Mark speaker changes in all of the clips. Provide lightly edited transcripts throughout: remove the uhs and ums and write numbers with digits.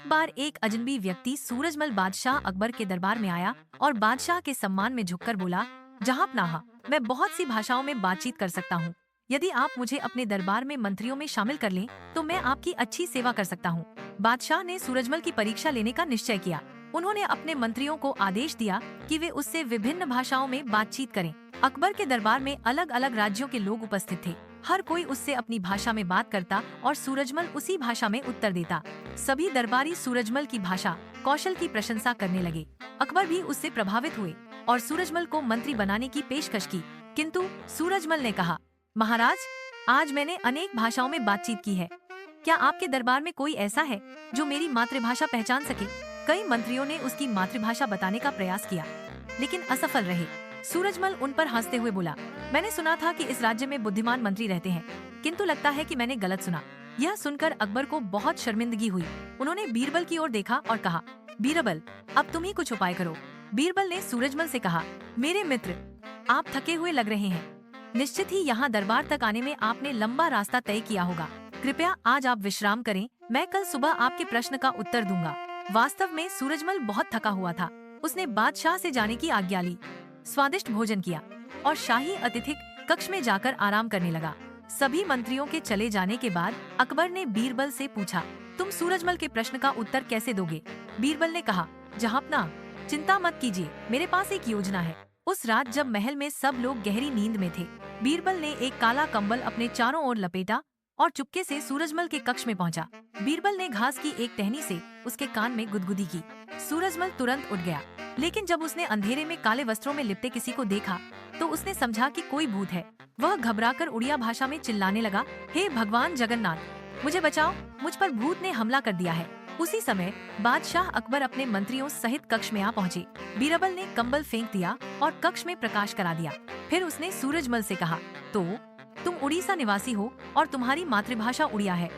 Speaker 1: एक बार एक अजनबी व्यक्ति सूरजमल बादशाह अकबर के दरबार में आया और बादशाह के सम्मान में झुककर बोला, जहांपनाह, मैं बहुत सी भाषाओं में बातचीत कर सकता हूँ। यदि आप मुझे अपने दरबार में मंत्रियों में शामिल कर लें, तो मैं आपकी अच्छी सेवा कर सकता हूँ। बादशाह ने सूरजमल की परीक्षा लेने का निश्चय किया। उन्होंने अपने मंत्रियों को आदेश दिया कि वे उससे विभिन्न भाषाओं में बातचीत करें। अकबर के दरबार में अलग अलग राज्यों के लोग उपस्थित थे। हर कोई उससे अपनी भाषा में बात करता और सूरजमल उसी भाषा में उत्तर देता। सभी दरबारी सूरजमल की भाषा कौशल की प्रशंसा करने लगे। अकबर भी उससे प्रभावित हुए और सूरजमल को मंत्री बनाने की पेशकश की। किंतु सूरजमल ने कहा, महाराज, आज मैंने अनेक भाषाओं में बातचीत की है। क्या आपके दरबार में कोई ऐसा है जो मेरी मातृभाषा पहचान सके? कई मंत्रियों ने उसकी मातृभाषा बताने का प्रयास किया, लेकिन असफल रहे। सूरजमल उन पर हंसते हुए बोला, मैंने सुना था कि इस राज्य में बुद्धिमान मंत्री रहते हैं, किंतु लगता है कि मैंने गलत सुना। यह सुनकर अकबर को बहुत शर्मिंदगी हुई। उन्होंने बीरबल की ओर देखा और कहा, बीरबल, अब तुम ही कुछ उपाय करो। बीरबल ने सूरजमल से कहा, मेरे मित्र, आप थके हुए लग रहे हैं। निश्चित ही यहाँ दरबार तक आने में आपने लंबा रास्ता तय किया होगा। कृपया आज आप विश्राम करें, मैं कल सुबह आपके प्रश्न का उत्तर दूंगा। वास्तव में सूरजमल बहुत थका हुआ था। उसने बादशाह से जाने की आज्ञा ली, स्वादिष्ट भोजन किया और शाही अतिथि कक्ष में जाकर आराम करने लगा। सभी मंत्रियों के चले जाने के बाद अकबर ने बीरबल से पूछा, तुम सूरजमल के प्रश्न का उत्तर कैसे दोगे? बीरबल ने कहा, जहांपनाह, चिंता मत कीजिए, मेरे पास एक योजना है। उस रात जब महल में सब लोग गहरी नींद में थे, बीरबल ने एक काला कंबल अपने चारों ओर लपेटा और चुपके से सूरजमल के कक्ष में पहुंचा। बीरबल ने घास की एक टहनी से उसके कान में गुदगुदी की। सूरजमल तुरंत उठ गया, लेकिन जब उसने अंधेरे में काले वस्त्रों में लिपटे किसी को देखा तो उसने समझा कि कोई भूत है। वह घबराकर उड़िया भाषा में चिल्लाने लगा, हे भगवान जगन्नाथ, मुझे बचाओ, मुझ पर भूत ने हमला कर दिया है। उसी समय बादशाह अकबर अपने मंत्रियों सहित कक्ष में आ पहुँचे। बीरबल ने कंबल फेंक दिया और कक्ष में प्रकाश करा दिया। फिर उसने सूरजमल से कहा, तो तुम उड़ीसा निवासी हो और तुम्हारी मातृभाषा उड़िया है,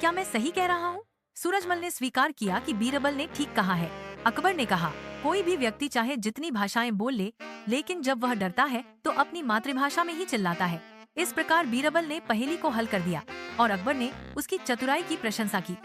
Speaker 1: क्या मैं सही कह रहा हूँ? सूरजमल ने स्वीकार किया कि बीरबल ने ठीक कहा है। अकबर ने कहा, कोई भी व्यक्ति चाहे जितनी भाषाएं बोल ले, लेकिन जब वह डरता है तो अपनी मातृभाषा में ही चिल्लाता है। इस प्रकार बीरबल ने पहेली को हल कर दिया और अकबर ने उसकी चतुराई की प्रशंसा की।